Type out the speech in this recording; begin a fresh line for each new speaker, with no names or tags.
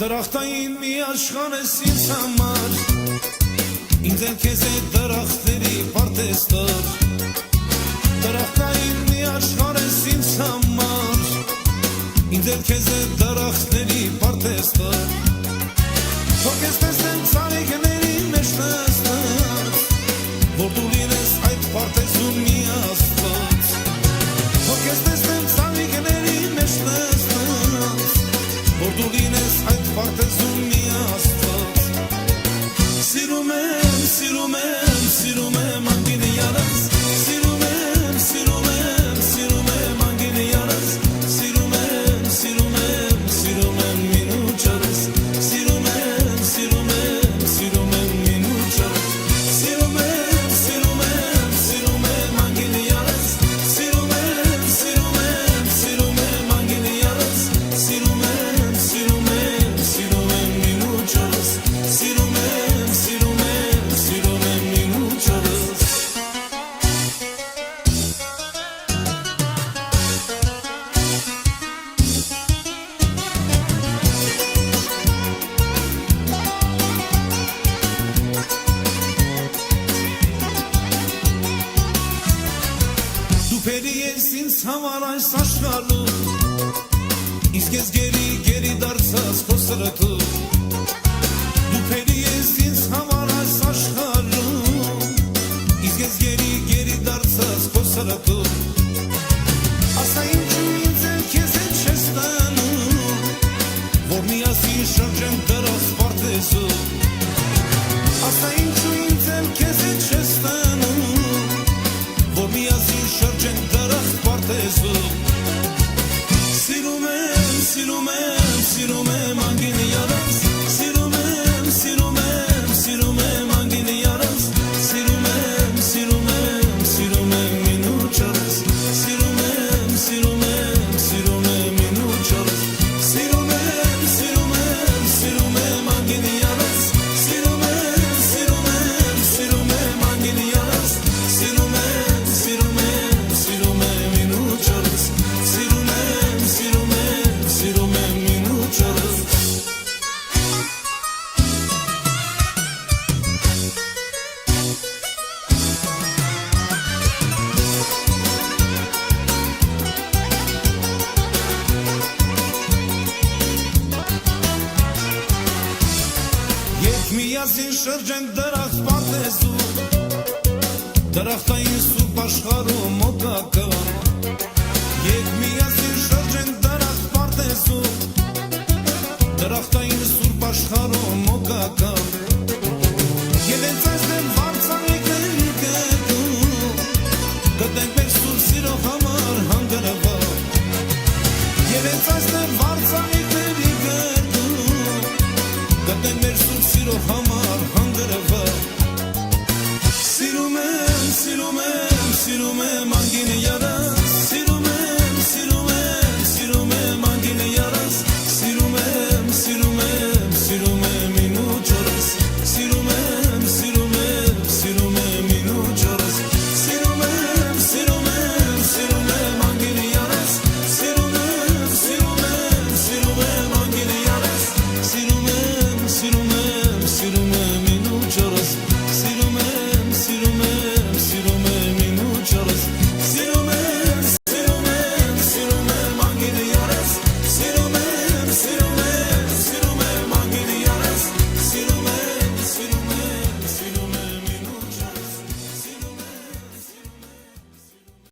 Դրախտային մի աշխարհ ես ինձ համար, ինձ էլ քեզ է դրախտերի պարտեստոր։ Դրախտային մի աշխարհ ես ինձ համար, ինձ էլ քեզ է դրախտերի պարտեստոր։ Թող ես տեսնեմ ցավիկների մեջ նստած, որ դու լինես այդ պարտեզում մի աստված։ Թող ես տեսնեմ ցավիկների մեջ նստած, որ դու լինես այդ պարտեզում մի աստված։ Սիրում եմ, սիրում եմ, սիրում եմ անգինի յանս, սիրում եմ, սիրում եմ, սիրում եմ անգինի յանս, սիրում եմ, սիրում եմ, սիրում եմ մինուչարս, սիրում եմ, սիրում եմ, սիրում եմ մինուչարս, սիրում եմ, սիրում եմ, սիրում եմ անգինի յանս, սիրում եմ, սիրում եմ, սիրում եմ անգինի յանս, սիրում եմ, սիրում եմ, սիրում եմ մինուչարս, սիրում եմ, սիրում եմ, սիրում եմ մինուչարս։ Դու փերի ես ինձ համար այս աշխարհում, իսկ ես գերի դարձած քո սրտում։ Դու փերի ես ինձ համար այս աշխարհում, իսկ ես գերի դարձած քո սրտում։ Ասա ինչու ինձ էլ քեզ հետ չես տանում, որ միասին շրջենք դրախտ պարտեզում։ Ասա ինչու ինձ էլ քեզ հետ չես տանում, որ միասին շրջենք դրախտ պարտեզում։ Սիրում եմ, սիրում եմ, սիրում եմ անգինի յանս, սիրում եմ, սիրում եմ, սիրում եմ անգինի յանս, սիրում եմ, սիրում եմ, սիրում եմ մինուչարս, սիրում եմ, սիրում եմ, սիրում եմ մինուչարս, սիրում եմ, սիրում եմ, սիրում եմ անգինի յանս, սիրում եմ, սիրում եմ, սիրում եմ անգինի յանս, սիրում եմ, սիրում եմ, սիրում եմ մինուչարս, սիրում եմ, սիրում եմ, սիրում եմ մինուչարս։ Երբ միասին շրջենք դրախտ պարտեզում, դրախտային սուրբ աշխարհում օգական։ Երբ միասին շրջենք դրախտ պարտեզում, դրախտային սուրբ աշխարհում օգական։ Եվ հենց այստեղ վարձանիկներ կգնում, գտնենք մեր սուրբ սիրո համար հանգրվան։ Եվ հենց այստեղ